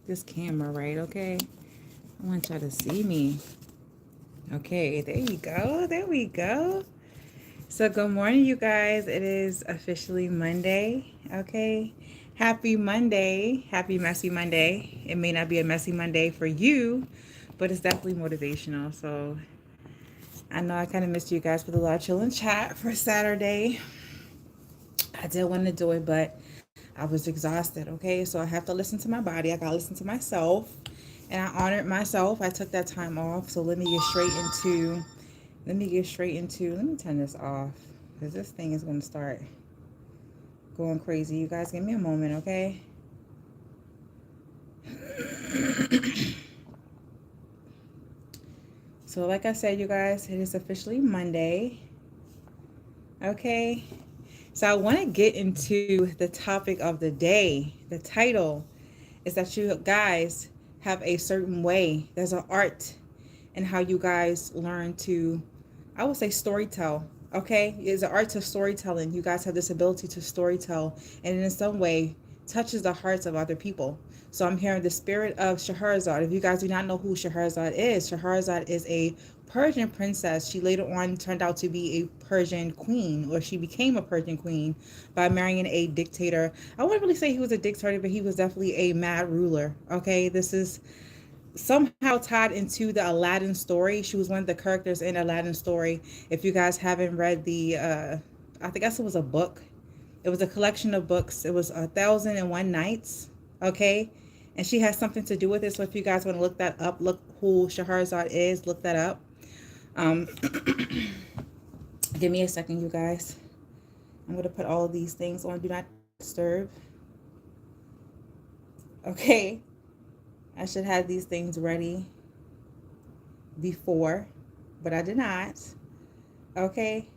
this camera right, okay? I want y'all to see me. Okay, there you go. There we go. So good morning, you guys. It is officially Monday, okay? Happy Monday. Happy Messy Monday. It may not be a messy Monday for you, but it's definitely motivational. So I know I kind of missed you guys for the live chill and chat for Saturday. I did want to do it, but I was exhausted, okay? So I have to listen to my body. I got to listen to myself. And I honored myself. I took that time off. So let me get straight into, let me turn this off because this thing is going to start going crazy. You guys give me a moment, okay? So like I said, you guys, it is officially Monday, okay? So I want to get into the topic of the day. The title is that you guys have a certain way. There's an art in how you guys learn to, I would say, storytell. Okay, it's an art to storytelling. You guys have this ability to storytell, and in some way touches the hearts of other people. So I'm hearing the spirit of Scheherazade. If you guys do not know who Scheherazade is a Persian princess. She later on turned out to be a Persian queen, or she became a Persian queen by marrying a dictator. I wouldn't really say he was a dictator, but he was definitely a mad ruler. Okay, this is somehow tied into the Aladdin story. She was one of the characters in Aladdin story. If you guys haven't read the, I think it was a book. It was a collection of books. It was 1,001 Nights. Okay, and she has something to do with it. So if you guys want to look that up, look who Scheherazade is. Look that up. Um, give me a second, you guys. I'm gonna put all of these things on Do Not Disturb. Okay, I should have these things ready before, but I did not. Okay.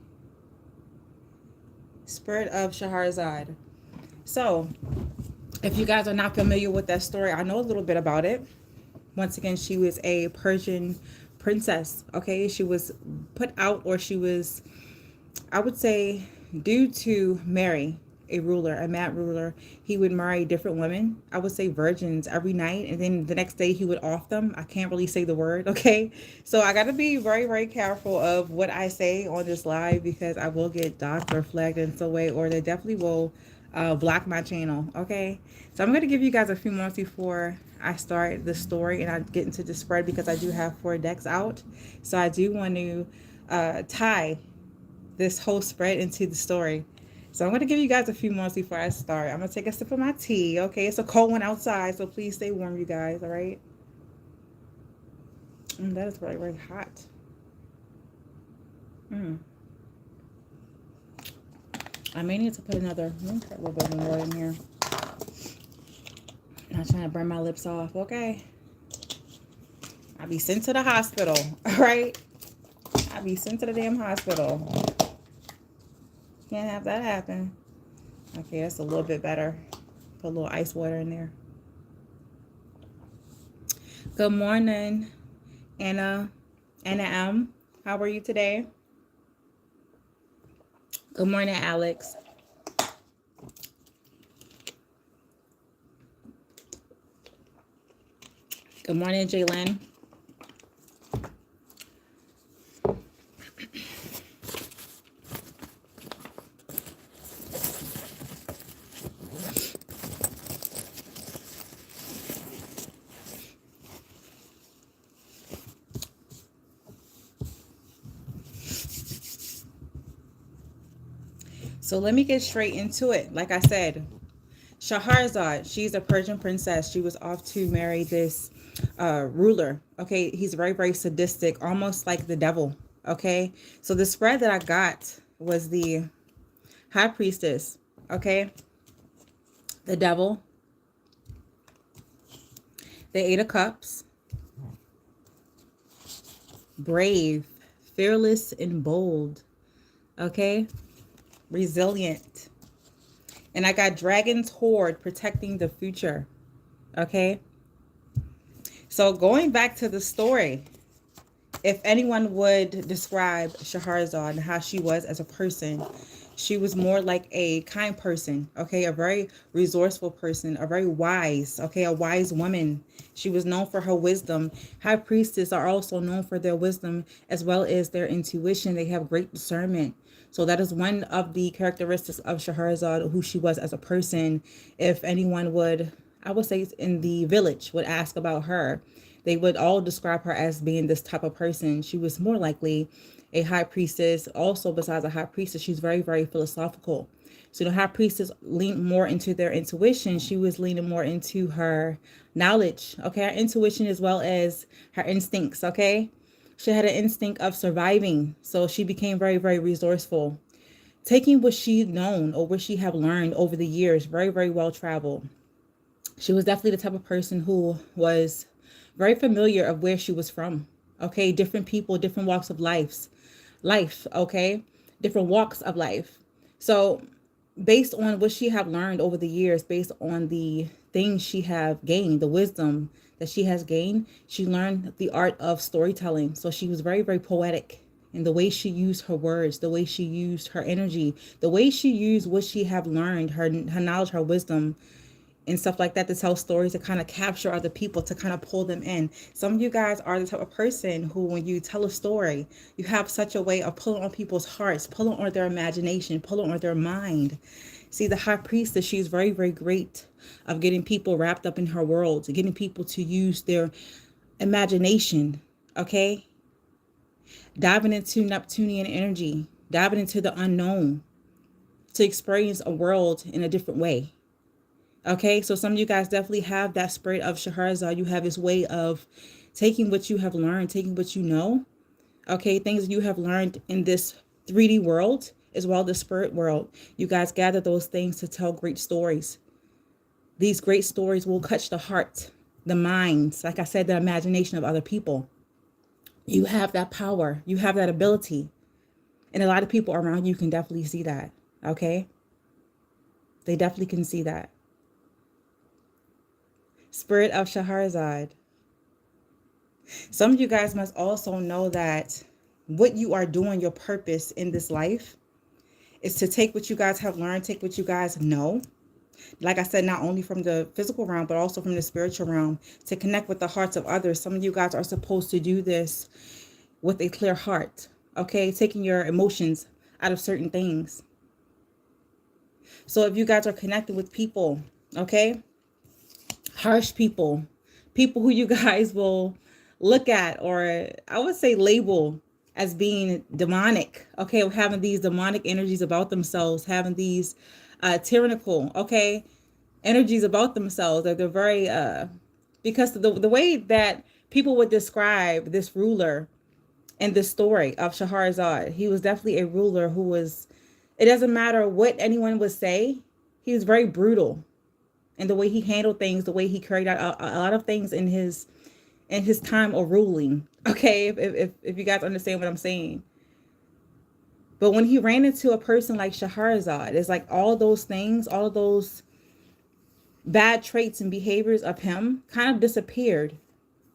Spirit of Scheherazade. So, if you guys are not familiar with that story, I know a little bit about it. Once again, she was a Persian princess. Okay. She was put out, or she was, I would say, due to marry a ruler, a mad ruler. He would marry different women. I would say virgins every night, and then the next day he would off them. I can't really say the word, okay? So I got to be very, very careful of what I say on this live because I will get doxxed or flagged in some way, or they definitely will block my channel, okay? So I'm going to give you guys a few moments before I start the story and I get into the spread because I do have 4 decks out. So I do want to tie this whole spread into the story. So I'm going to give you guys a few moments before I start. I'm going to take a sip of my tea, okay? It's a cold one outside, so please stay warm, you guys, all right? That is really, really hot. I may need to put another, let me put a little bit more in here. Not trying to burn my lips off, okay? I'll be sent to the hospital, all right? I'll be sent to the damn hospital. Can't have that happen. Okay, that's a little bit better. Put a little ice water in there. Good morning, Anna M. How are you today? Good morning, Alex. Good morning, Jalen. So let me get straight into it. Like I said, Scheherazade, she's a Persian princess. She was off to marry this ruler. Okay, he's very, very sadistic, almost like the devil. Okay, so the spread that I got was the High Priestess. Okay, the devil, the 8 of Cups, brave, fearless, and bold. Okay, resilient. And I got Dragon's Horde, protecting the future. Okay. So going back to the story, if anyone would describe Scheherazade and how she was as a person, She was more like a kind person, okay, a very resourceful person, a very wise, okay, a wise woman. She was known for her wisdom. High priestess are also known for their wisdom as well as their intuition. They have great discernment. So that is one of the characteristics of Scheherazade, who she was as a person. If anyone would, I would say in the village, would ask about her, they would all describe her as being this type of person. She was more likely a high priestess. Also, besides a high priestess, she's very, very philosophical. So the high priestess leaned more into their intuition. She was leaning more into her knowledge, okay, her intuition as well as her instincts, okay. She had an instinct of surviving, so she became very, very resourceful, taking what she known or what she have learned over the years, very, very well traveled. She was definitely the type of person who was very familiar of where she was from. Okay, different people, different walks of life, okay, different walks of life. So based on what she have learned over the years, based on the things she have gained, the wisdom that she has gained, she learned the art of storytelling. So she was very, very poetic in the way she used her words, the way she used her energy, the way she used what she have learned, her knowledge, her wisdom, and stuff like that, to tell stories, to kind of capture other people, to kind of pull them in. Some of you guys are the type of person who, when you tell a story, you have such a way of pulling on people's hearts, pulling on their imagination, pulling on their mind. See, the high priestess, she's very, very great of getting people wrapped up in her world, getting people to use their imagination, okay? Diving into Neptunian energy, diving into the unknown, to experience a world in a different way. Okay, so some of you guys definitely have that spirit of Scheherazade. You have this way of taking what you have learned, taking what you know, okay, things you have learned in this 3D world as well as the spirit world. You guys gather those things to tell great stories. These great stories will touch the heart, the minds, like I said, the imagination of other people. You have that power, you have that ability, and a lot of people around you can definitely see that, okay? They definitely can see that. Spirit of Scheherazade. Some of you guys must also know that what you are doing, your purpose in this life, is to take what you guys have learned, take what you guys know. Like I said, not only from the physical realm, but also from the spiritual realm, to connect with the hearts of others. Some of you guys are supposed to do this with a clear heart, okay? Taking your emotions out of certain things. So if you guys are connected with people, okay, harsh people, people who you guys will look at, or I would say label as being demonic, okay, or having these demonic energies about themselves, having these tyrannical, okay, energies about themselves, that they're very because the way that people would describe this ruler in this story of Scheherazade, he was definitely a ruler who was, it doesn't matter what anyone would say, he was very brutal. And the way he handled things, the way he carried out a lot of things in his time of ruling. Okay, if you guys understand what I'm saying. But when he ran into a person like Scheherazade, it's like all those things, all of those bad traits and behaviors of him kind of disappeared.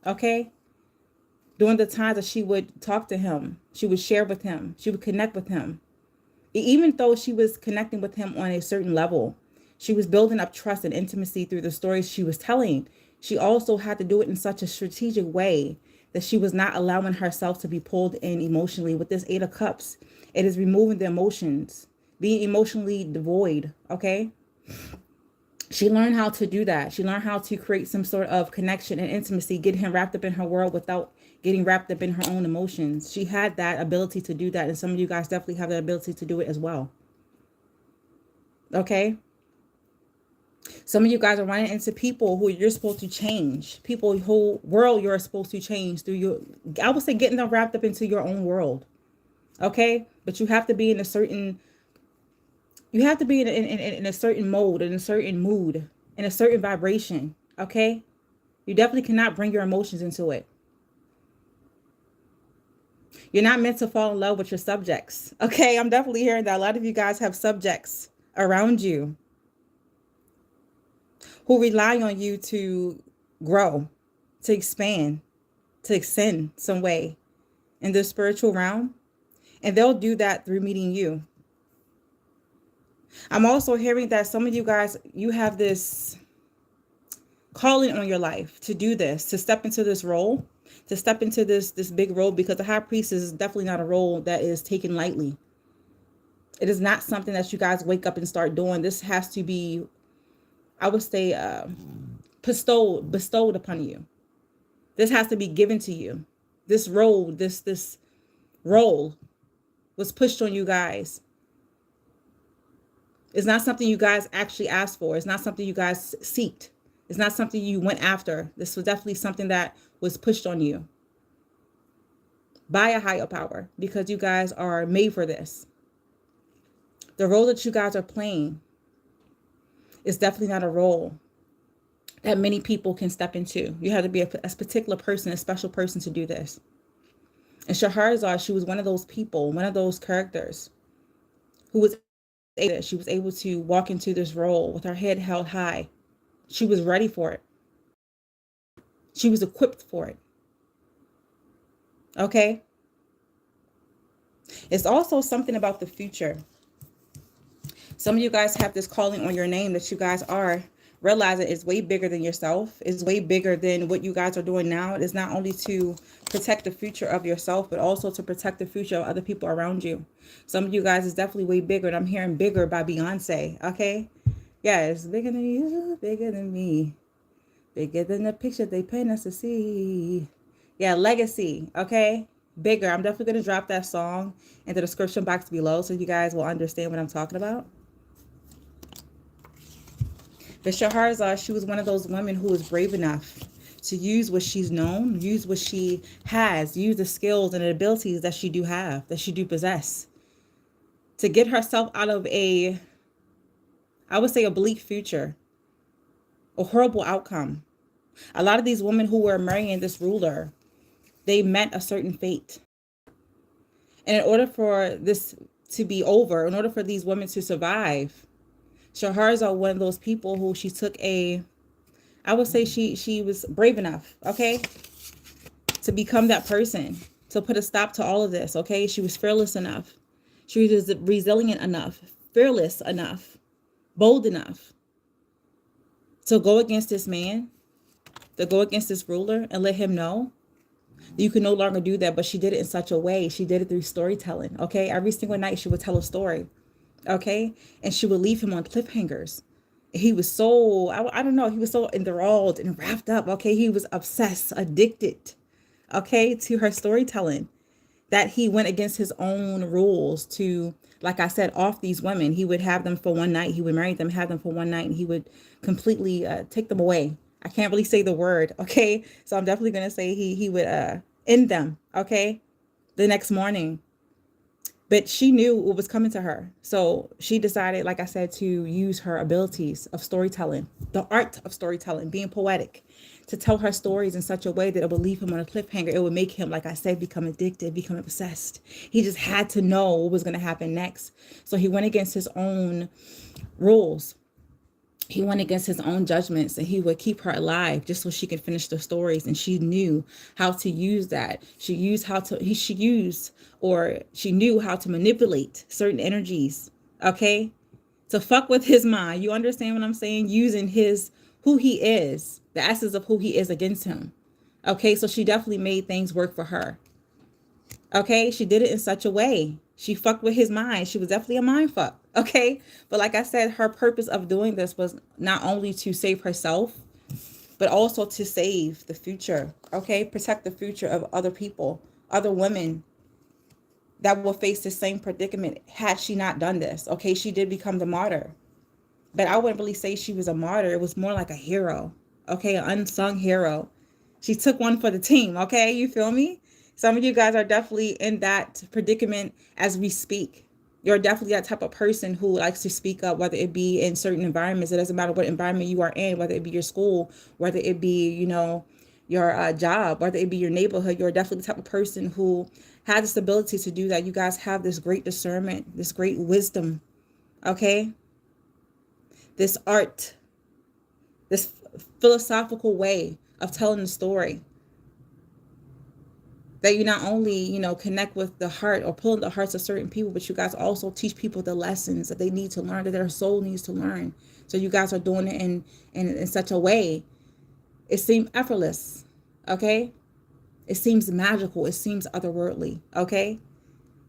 Okay, during the times that she would talk to him, she would share with him, she would connect with him. Even though she was connecting with him on a certain level, she was building up trust and intimacy through the stories she was telling. She also had to do it in such a strategic way that she was not allowing herself to be pulled in emotionally. With this Eight of Cups, it is removing the emotions, being emotionally devoid, okay? She learned how to do that. She learned how to create some sort of connection and intimacy, get him wrapped up in her world without getting wrapped up in her own emotions. She had that ability to do that, and some of you guys definitely have that ability to do it as well. Okay? Some of you guys are running into people who you're supposed to change, people who world you're supposed to change through your, I would say, getting them wrapped up into your own world. Okay? But you have to be in a certain, you have to be in a certain mode, in a certain mood, in a certain vibration. Okay? You definitely cannot bring your emotions into it. You're not meant to fall in love with your subjects. Okay? I'm definitely hearing that a lot of you guys have subjects around you who rely on you to grow, to expand, to ascend some way in the spiritual realm. And they'll do that through meeting you. I'm also hearing that some of you guys, you have this calling on your life to do this, to step into this role, to step into this big role, because the high priest is definitely not a role that is taken lightly. It is not something that you guys wake up and start doing. This has to be, I would say, bestowed upon you. This has to be given to you. This role, this role was pushed on you guys. It's not something you guys actually asked for. It's not something you guys seeked. It's not something you went after. This was definitely something that was pushed on you by a higher power, because you guys are made for this. The role that you guys are playing is definitely not a role that many people can step into. You have to be a particular person, a special person to do this. And Scheherazade, she was one of those people, one of those characters who was she was able to walk into this role with her head held high. She was ready for it. She was equipped for it. Okay? It's also something about the future. Some of you guys have this calling on your name that you guys are realizing is way bigger than yourself. It's way bigger than what you guys are doing now. It is not only to protect the future of yourself, but also to protect the future of other people around you. Some of you guys is definitely way bigger. And I'm hearing Bigger by Beyonce. Okay? Yeah, it's bigger than you, bigger than me. Bigger than the picture they paint us to see. Yeah, legacy. Okay? Bigger. I'm definitely going to drop that song in the description box below so you guys will understand what I'm talking about. But Scheherazade, she was one of those women who was brave enough to use what she's known, use what she has, use the skills and the abilities that she do have, that she do possess, to get herself out of a, I would say, a bleak future, a horrible outcome. A lot of these women who were marrying this ruler, they met a certain fate. And in order for this to be over, in order for these women to survive, Scheherazade, one of those people who she took a, I would say she was brave enough, okay, to become that person, to put a stop to all of this, okay? She was fearless enough. She was resilient enough, fearless enough, bold enough to go against this man, to go against this ruler and let him know that you can no longer do that. But she did it in such a way. She did it through storytelling, okay? Every single night she would tell a story, okay? And she would leave him on cliffhangers. He was so, I don't know, he was so enthralled and wrapped up, okay? He was obsessed, addicted, okay, to her storytelling, that he went against his own rules to, like I said, off these women. He would have them for one night. He would marry them, have them for one night, and he would completely take them away. I can't really say the word, okay? So I'm definitely going to say he would end them, okay, the next morning. But she knew what was coming to her. So she decided, like I said, to use her abilities of storytelling, the art of storytelling, being poetic, to tell her stories in such a way that it would leave him on a cliffhanger. It would make him, like I said, become addicted, become obsessed. He just had to know what was going to happen next. So he went against his own rules. He went against his own judgments, and he would keep her alive just so she could finish the stories. And she knew how to use that. She knew how to manipulate certain energies, okay, to fuck with his mind. You understand what I'm saying? Using who he is, the essence of who he is, against him. Okay, so she definitely made things work for her. Okay, she did it in such a way. She fucked with his mind. She was definitely a mind fuck. Okay, but like I said, her purpose of doing this was not only to save herself, but also to save the future. Okay, protect the future of other people, other women that will face the same predicament had she not done this. Okay, she did become the martyr, but I wouldn't really say she was a martyr. It was more like a hero. Okay, an unsung hero. She took one for the team. Okay, you feel me? Some of you guys are definitely in that predicament as we speak. You're definitely that type of person who likes to speak up, whether it be in certain environments. It doesn't matter what environment you are in, whether it be your school, whether it be, your job, whether it be your neighborhood. You're definitely the type of person who has this ability to do that. You guys have this great discernment, this great wisdom, okay? This art, this philosophical way of telling the story That you not only, connect with the heart or pull in the hearts of certain people, but you guys also teach people the lessons that they need to learn, that their soul needs to learn. So you guys are doing it in such a way, it seems effortless, okay? It seems magical. It seems otherworldly, okay?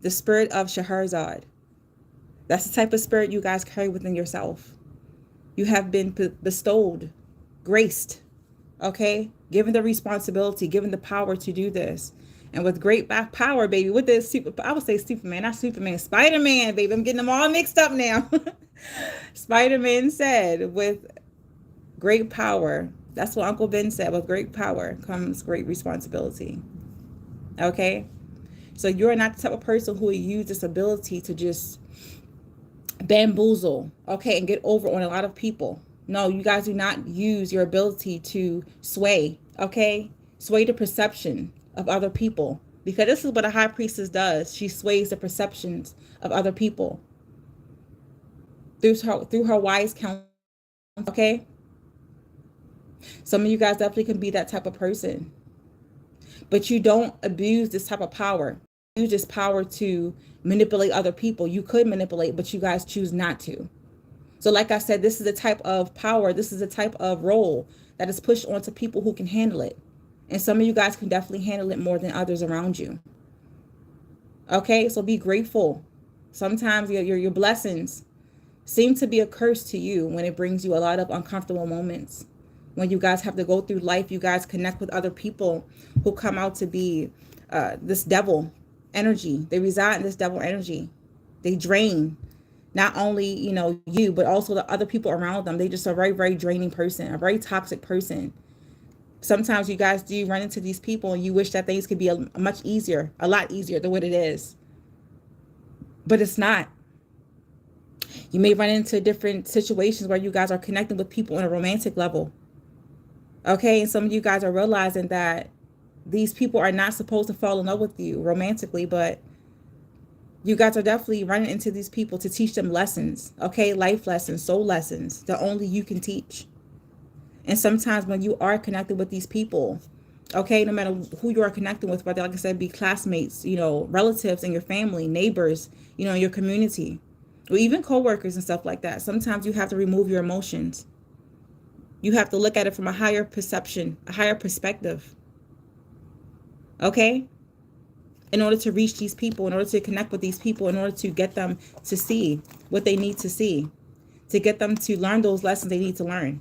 The spirit of Scheherazade. That's the type of spirit you guys carry within yourself. You have been bestowed, graced, okay? Given the responsibility, given the power to do this. And with great back power, baby, with this I would say Superman, not Superman, Spider-Man, baby. I'm getting them all mixed up now. Spider-Man said, with great power, that's what Uncle Ben said, with great power comes great responsibility. Okay? So you're not the type of person who will use this ability to just bamboozle, okay, and get over on a lot of people. No, you guys do not use your ability to sway, okay? Sway the perception of other people. Because this is what a high priestess does. She sways the perceptions of other people through her wise counsel, okay? Some of you guys definitely can be that type of person. But you don't abuse this type of power. Use this power to manipulate other people. You could manipulate, but you guys choose not to. So like I said, this is the type of power, this is the type of role that is pushed onto people who can handle it. And some of you guys can definitely handle it more than others around you. Okay, so be grateful. Sometimes your blessings seem to be a curse to you when it brings you a lot of uncomfortable moments. When you guys have to go through life, you guys connect with other people who come out to be this devil energy. They reside in this devil energy. They drain not only, you, but also the other people around them. They just a very, very draining person, a very toxic person. Sometimes you guys do run into these people and you wish that things could be a lot easier than what it is. But it's not. You may run into different situations where you guys are connecting with people on a romantic level. Okay, and some of you guys are realizing that these people are not supposed to fall in love with you romantically, but you guys are definitely running into these people to teach them lessons, okay? Life lessons, soul lessons that only you can teach. And sometimes when you are connected with these people, okay, no matter who you are connecting with, whether, like I said, be classmates, relatives in your family, neighbors, in your community, or even coworkers and stuff like that, sometimes you have to remove your emotions. You have to look at it from a higher perception, a higher perspective. Okay? In order to reach these people, in order to connect with these people, in order to get them to see what they need to see, to get them to learn those lessons they need to learn.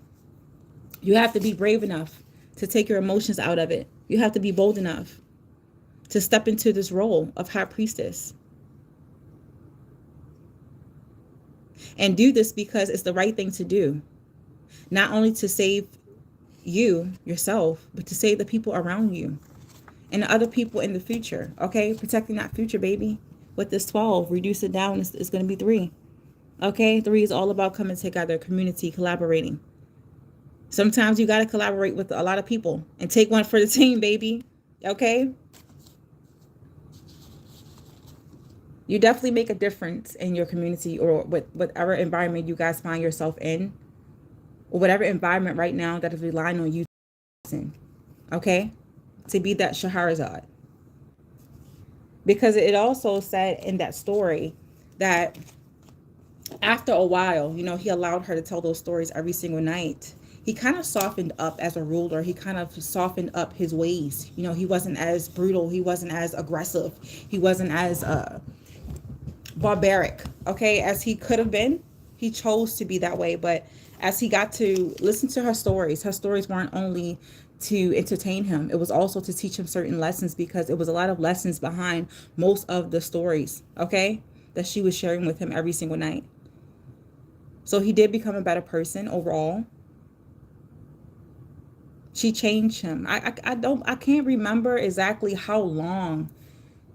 You have to be brave enough to take your emotions out of it. You have to be bold enough to step into this role of high priestess. And do this because it's the right thing to do. Not only to save you, yourself, but to save the people around you and the other people in the future. Okay? Protecting that future, baby. With this 12, reduce it down. It's going to be 3. Okay? 3 is all about coming together, community, collaborating. Sometimes you got to collaborate with a lot of people and take one for the team, baby. Okay? You definitely make a difference in your community or with whatever environment you guys find yourself in, or whatever environment right now that is relying on you, okay, to be that Scheherazade. Because it also said in that story that after a while, he allowed her to tell those stories every single night. He kind of softened up as a ruler. He kind of softened up his ways. He wasn't as brutal. He wasn't as aggressive. He wasn't as barbaric, okay, as he could have been. He chose to be that way. But as he got to listen to her stories weren't only to entertain him. It was also to teach him certain lessons, because it was a lot of lessons behind most of the stories, okay, that she was sharing with him every single night. So he did become a better person overall. She changed him. I can't remember exactly how long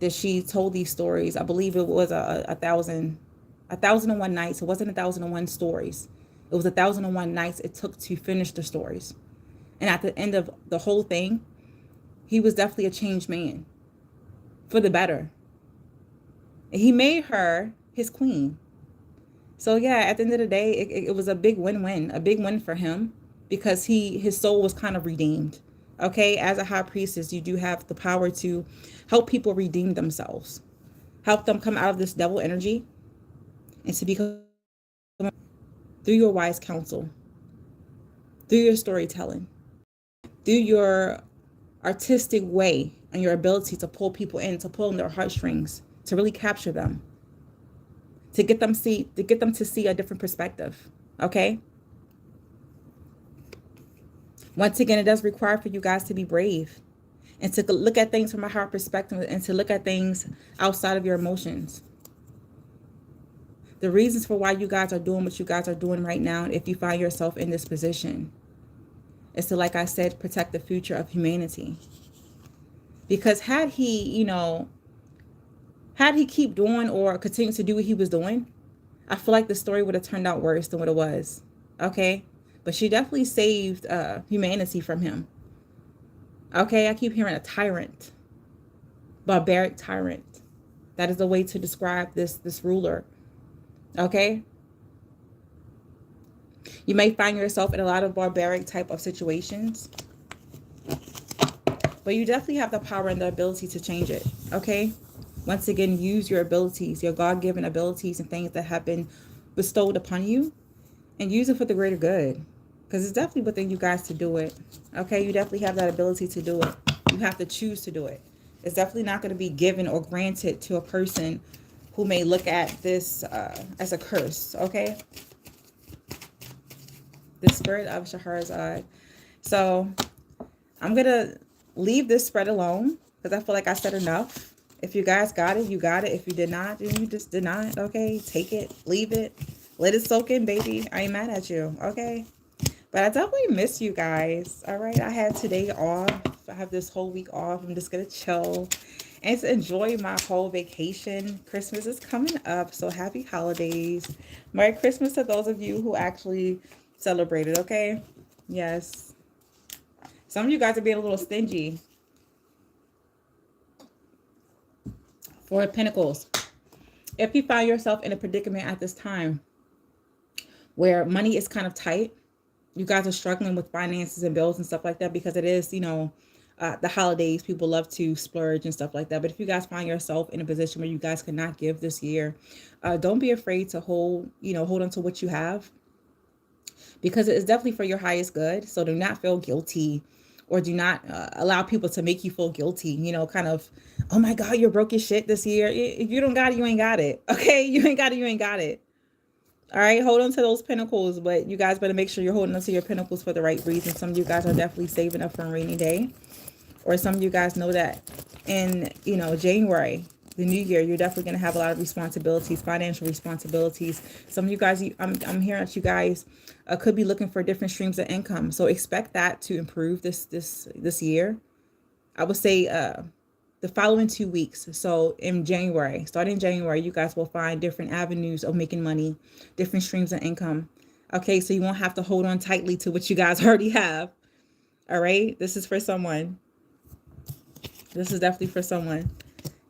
that she told these stories. I believe it was a 1,001 nights. It wasn't 1,001 stories. It was 1,001 nights it took to finish the stories. And at the end of the whole thing, he was definitely a changed man for the better. He made her his queen. So yeah, at the end of the day, it was a big win-win, a big win for him, because his soul was kind of redeemed. Okay, as a high priestess, you do have the power to help people redeem themselves, help them come out of this devil energy and to become through your wise counsel, through your storytelling, through your artistic way and your ability to pull people in, to pull on their heartstrings, to really capture them, to get them to see a different perspective. Okay. Once again, it does require for you guys to be brave and to look at things from a higher perspective and to look at things outside of your emotions. The reasons for why you guys are doing what you guys are doing right now, if you find yourself in this position, is to, like I said, protect the future of humanity. Because had he keep doing or continue to do what he was doing, I feel like the story would have turned out worse than what it was. Okay? But she definitely saved humanity from him. Okay? I keep hearing a tyrant. Barbaric tyrant. That is the way to describe this ruler. Okay? You may find yourself in a lot of barbaric type of situations. But you definitely have the power and the ability to change it. Okay? Once again, use your abilities, your God-given abilities and things that have been bestowed upon you, and use it for the greater good. Because it's definitely within you guys to do it. Okay? You definitely have that ability to do it. You have to choose to do it. It's definitely not going to be given or granted to a person who may look at this as a curse. Okay? The spirit of Scheherazade. So I'm going to leave this spread alone because I feel like I said enough. If you guys got it, you got it. If you did not, then you just did not. Okay? Take it. Leave it. Let it soak in, baby. I ain't mad at you. Okay? But I definitely miss you guys. All right? I had today off. I have this whole week off. I'm just going to chill and to enjoy my whole vacation. Christmas is coming up. So happy holidays. Merry Christmas to those of you who actually celebrated. Okay? Yes. Some of you guys are being a little stingy. Four of Pentacles. If you find yourself in a predicament at this time where money is kind of tight, you guys are struggling with finances and bills and stuff like that because it is, the holidays, people love to splurge and stuff like that. But if you guys find yourself in a position where you guys cannot give this year, don't be afraid to hold on to what you have, because it is definitely for your highest good. So do not feel guilty, or do not allow people to make you feel guilty, kind of, oh my God, you're broke as shit this year. If you don't got it, you ain't got it. Okay? You ain't got it, you ain't got it. All right, hold on to those pentacles, but you guys better make sure you're holding on to your pentacles for the right reason. Some of you guys are definitely saving up for a rainy day, or some of you guys know that in, January, the new year, you're definitely going to have a lot of responsibilities, financial responsibilities. Some of you guys, I'm hearing that you guys could be looking for different streams of income. So expect that to improve this year. I would say the following 2 weeks. So in January, starting in January, you guys will find different avenues of making money, different streams of income. Okay, so you won't have to hold on tightly to what you guys already have. All right, this is for someone. This is definitely for someone.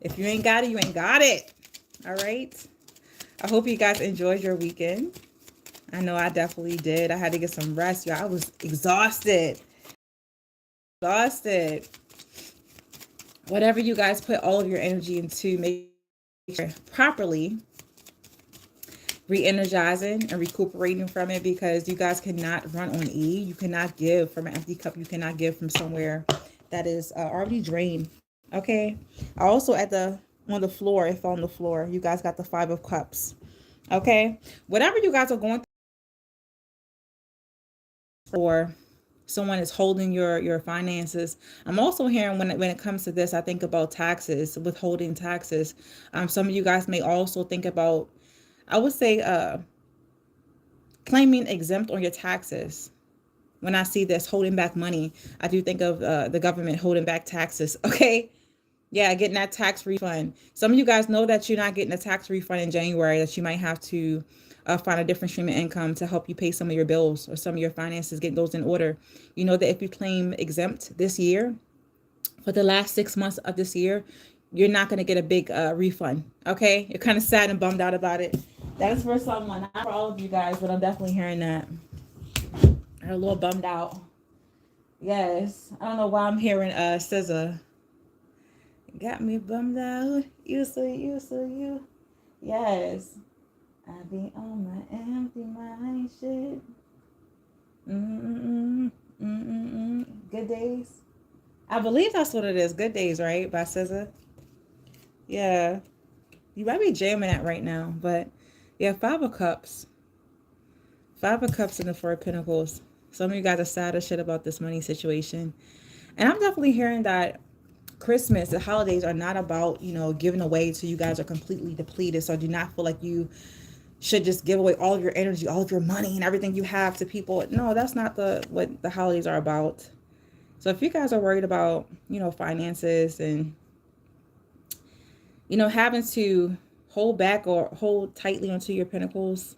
If you ain't got it, you ain't got it. All right. I hope you guys enjoyed your weekend. I know I definitely did. I had to get some rest. Y'all, I was exhausted. Whatever you guys put all of your energy into, make sure properly re-energizing and recuperating from it, because you guys cannot run on E. You cannot give from an empty cup. You cannot give from somewhere that is already drained. Okay. Also on the floor, if on the floor, you guys got the 5 of Cups. Okay. Whatever you guys are going through, or someone is holding your finances. I'm also hearing when it comes to this, I think about taxes, withholding taxes. Some of you guys may also think about, I would say, claiming exempt on your taxes. When I see this, holding back money, I do think of the government holding back taxes. Okay. Yeah, getting that tax refund. Some of you guys know that you're not getting a tax refund in January, that you might have to find a different stream of income to help you pay some of your bills or some of your finances, get those in order. You know that if you claim exempt this year, for the last 6 months of this year, you're not going to get a big refund. Okay? You're kind of sad and bummed out about it. That is for someone, not for all of you guys, but I'm definitely hearing that. I'm a little bummed out. Yes. I don't know why I'm hearing SZA. Got me bummed out. You. Yes. I be on my empty mind shit. Mm-mm-mm. Mm-mm-mm. Good days. I believe that's what it is. Good days, right? By SZA. Yeah. You might be jamming that right now, but yeah, Five of Cups. Five of Cups and the Four of Pentacles. Some of you guys are sad as shit about this money situation. And I'm definitely hearing that Christmas, the holidays are not about, giving away till you guys are completely depleted. So I do not feel like you should just give away all of your energy, all of your money and everything you have to people. No, that's not what the holidays are about. So if you guys are worried about, finances and, having to hold back or hold tightly onto your pentacles,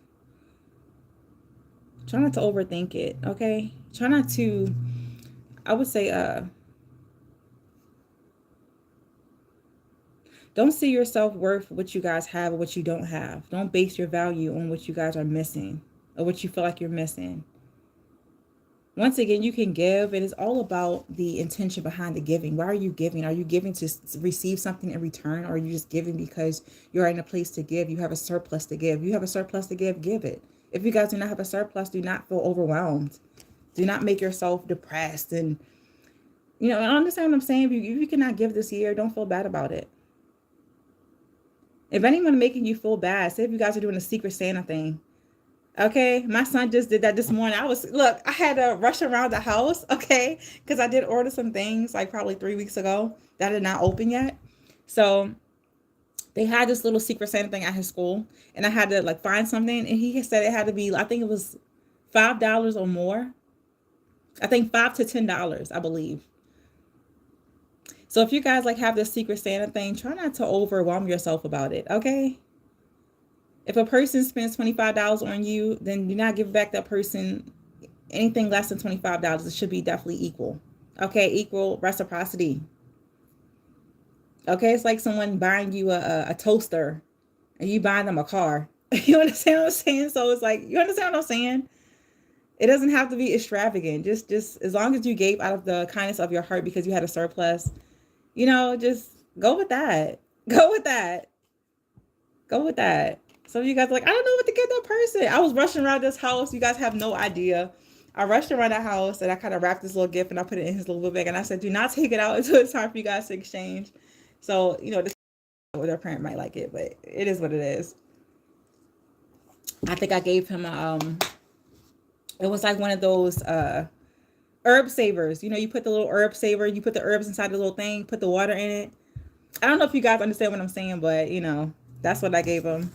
try not to overthink it, okay? Try not to, I would say, don't see your self-worth, what you guys have or what you don't have. Don't base your value on what you guys are missing or what you feel like you're missing. Once again, you can give. It is all about the intention behind the giving. Why are you giving? Are you giving to receive something in return? Or are you just giving because you're in a place to give? You have a surplus to give. You have a surplus to give it. If you guys do not have a surplus, do not feel overwhelmed. Do not make yourself depressed. And, I understand what I'm saying. If you cannot give this year, don't feel bad about it. If anyone making you feel bad, say if you guys are doing a Secret Santa thing. Okay, my son just did that this morning. I had to rush around the house, okay, because I did order some things like probably 3 weeks ago that did not open yet. So they had this little Secret Santa thing at his school, and I had to like find something, and he said it had to be, I think it was $5 or more. I think $5 to $10, I believe. So if you guys like have this Secret Santa thing, try not to overwhelm yourself about it, okay? If a person spends $25 on you, then do not give back that person anything less than $25. It should be definitely equal. Okay, equal reciprocity. Okay, it's like someone buying you a toaster and you buying them a car. You understand what I'm saying? So it's like, you understand what I'm saying? It doesn't have to be extravagant. Just as long as you gave out of the kindness of your heart because you had a surplus, just go with that. Go with that. Go with that. Some of you guys are like, I don't know what to give that person. I was rushing around this house. You guys have no idea. I rushed around the house and I kind of wrapped this little gift and I put it in his little bag and I said, do not take it out until it's time for you guys to exchange. So, this their parent might like it, but it is what it is. I think I gave him it was like one of those herb savers. You put the little herb saver, you put the herbs inside the little thing, put the water in it. I don't know if you guys understand what I'm saying, but that's what I gave him.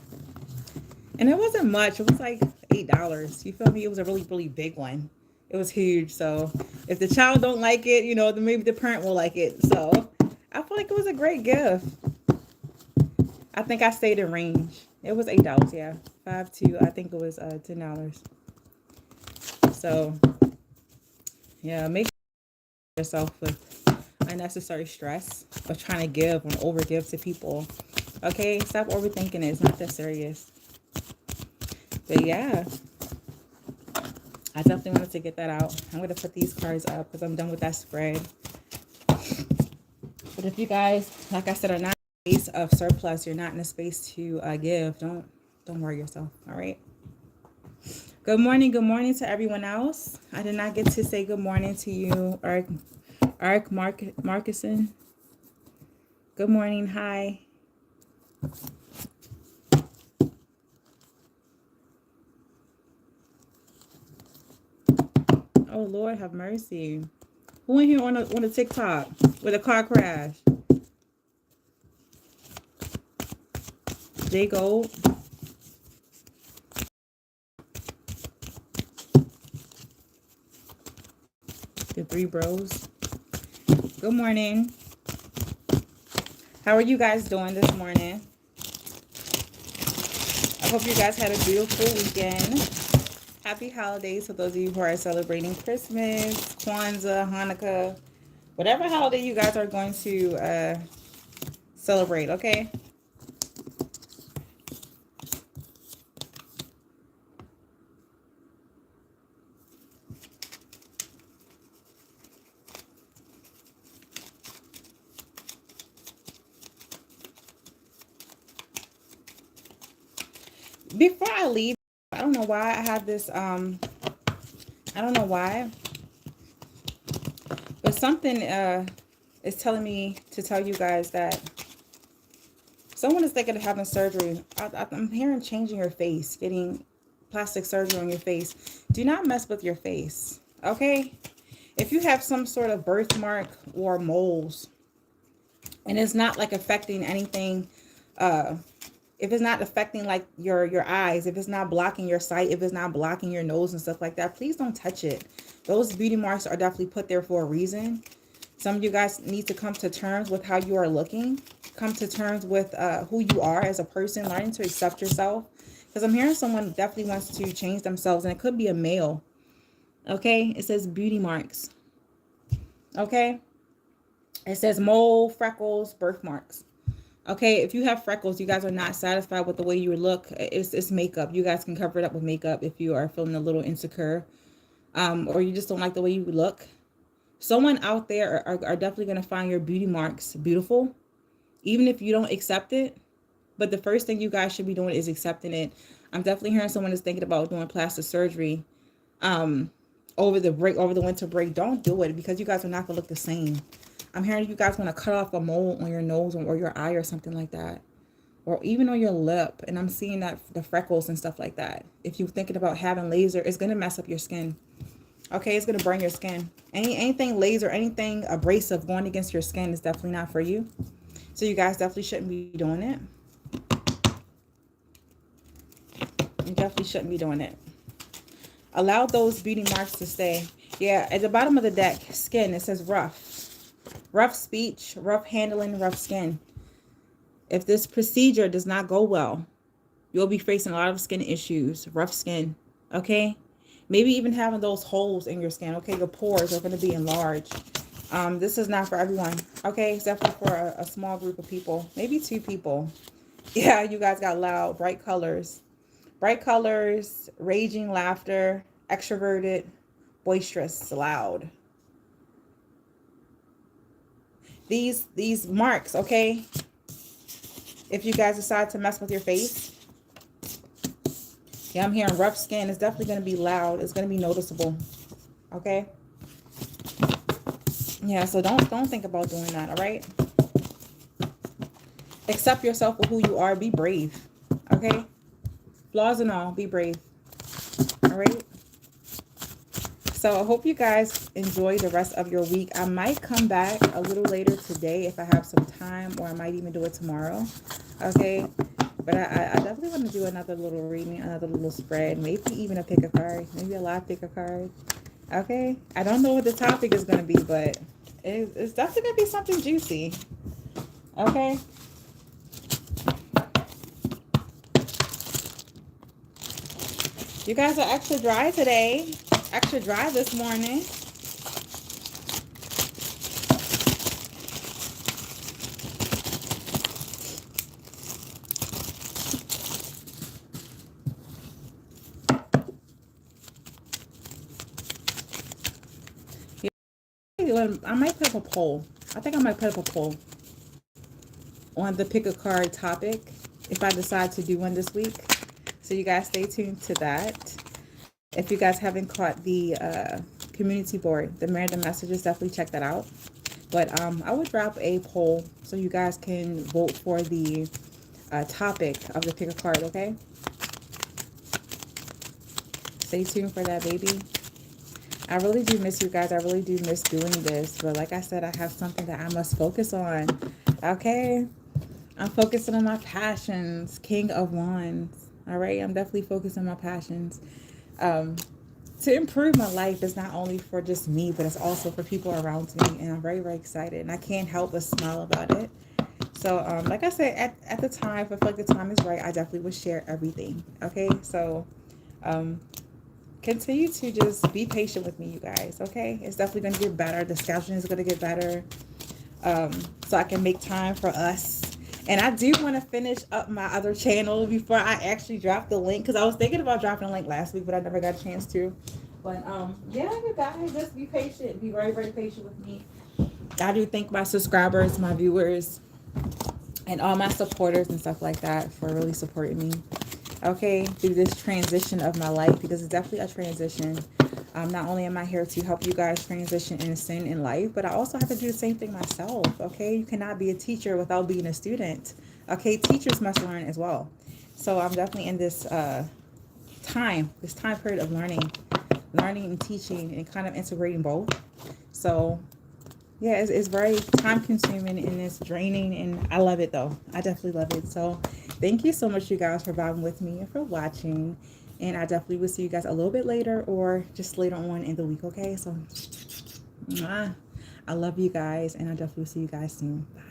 And it wasn't much. It was like $8. You feel me? It was a really, really big one. It was huge. So if the child don't like it, then maybe the parent will like it. So I feel like it was a great gift. I think I stayed in range. It was $8, yeah. 5 to, I think it was $10. So yeah, make yourself with unnecessary stress of trying to give and overgive to people. Okay, stop overthinking it. It's not that serious. But yeah, I definitely wanted to get that out. I'm going to put these cards up because I'm done with that spread. But if you guys, like I said, are not in a space of surplus, you're not in a space to give, don't worry yourself. All right. Good morning to everyone else. I did not get to say good morning to you, Eric Marcuson. Good morning. Hi. Oh Lord, have mercy. Who in here on a TikTok with a car crash? J Gold. The three bros. Good morning. How are you guys doing this morning? I hope you guys had a beautiful weekend. Happy holidays to those of you who are celebrating Christmas, Kwanzaa, Hanukkah, whatever holiday you guys are going to celebrate, okay? Before I leave, I don't know why I have this, I don't know why, but something is telling me to tell you guys that someone is thinking of having surgery. I'm hearing changing your face, getting plastic surgery on your face. Do not mess with your face, okay? If you have some sort of birthmark or moles, and it's not like affecting anything, if it's not affecting like your eyes, if it's not blocking your sight, if it's not blocking your nose and stuff like that, please don't touch it. Those beauty marks are definitely put there for a reason. Some of you guys need to come to terms with how you are looking. Come to terms with who you are as a person, learning to accept yourself. Because I'm hearing someone definitely wants to change themselves, and it could be a male. Okay, it says beauty marks. Okay, it says mole, freckles, birthmarks. Okay, if you have freckles, you guys are not satisfied with the way you look, it's makeup. You guys can cover it up with makeup if you are feeling a little insecure, or you just don't like the way you look. Someone out there are definitely going to find your beauty marks beautiful, even if you don't accept it. But the first thing you guys should be doing is accepting it. I'm definitely hearing someone is thinking about doing plastic surgery over the winter break. Don't do it, because you guys are not going to look the same. I'm hearing you guys want to cut off a mole on your nose or your eye or something like that. Or even on your lip. And I'm seeing that the freckles and stuff like that. If you're thinking about having laser, it's going to mess up your skin. Okay, it's going to burn your skin. Anything laser, anything abrasive going against your skin is definitely not for you. So you guys definitely shouldn't be doing it. You definitely shouldn't be doing it. Allow those beauty marks to stay. Yeah, at the bottom of the deck, skin, it says rough. Rough speech, rough handling, rough skin. If this procedure does not go well, you'll be facing a lot of skin issues, rough skin, okay? Maybe even having those holes in your skin, okay? Your pores are going to be enlarged. This is not for everyone, okay? It's definitely for a small group of people, maybe 2 people. Yeah, you guys got loud, bright colors, raging laughter, extroverted, boisterous, loud. These marks, okay? If you guys decide to mess with your face, yeah, I'm hearing rough skin. It's definitely going to be loud. It's going to be noticeable, okay? Yeah, so don't think about doing that, all right? Accept yourself for who you are. Be brave, okay? Flaws and all, be brave, all right? So I hope you guys enjoy the rest of your week. I might come back a little later today if I have some time, or I might even do it tomorrow, okay? But I definitely want to do another little reading, another little spread, maybe even a pick a card, maybe a live pick a card, okay? I don't know what the topic is going to be, but it's definitely going to be something juicy, okay? You guys are extra dry today. Extra dry this morning. I might put up a poll. I think I might put up a poll on the pick a card topic if I decide to do one this week. So you guys stay tuned to that. If you guys haven't caught the community board, the random messages, definitely check that out. But I would drop a poll so you guys can vote for the topic of the pick a card, okay? Stay tuned for that, baby. I really do miss you guys. I really do miss doing this. But like I said, I have something that I must focus on, okay? I'm focusing on my passions. King of Wands, all right? I'm definitely focused on my passions. To improve my life is not only for just me, but it's also for people around me, and I'm very, very excited, and I can't help but smile about it. So like I said, at the time, if I feel like the time is right, I definitely would share everything, okay? So continue to just be patient with me, you guys, okay? It's definitely going to get better. The scheduling is going to get better, so I can make time for us. And I do want to finish up my other channel before I actually drop the link, because I was thinking about dropping a link last week, but I never got a chance to. But yeah, you guys, just be patient. Be very, very patient with me. I do thank my subscribers, my viewers, and all my supporters and stuff like that for really supporting me. okay, through this transition of my life, because it's definitely a transition. Not only am I here to help you guys transition in sin in life, but I also have to do the same thing myself. Okay, you cannot be a teacher without being a student. Okay, teachers must learn as well. So I'm definitely in this this time period of learning and teaching, and kind of integrating both. So yeah, it's very time consuming and it's draining, and I love it though. I definitely love it. So thank you so much, you guys, for vibing with me and for watching. And I definitely will see you guys a little bit later or just later on in the week. Okay, so mwah. I love you guys, and I definitely will see you guys soon. Bye.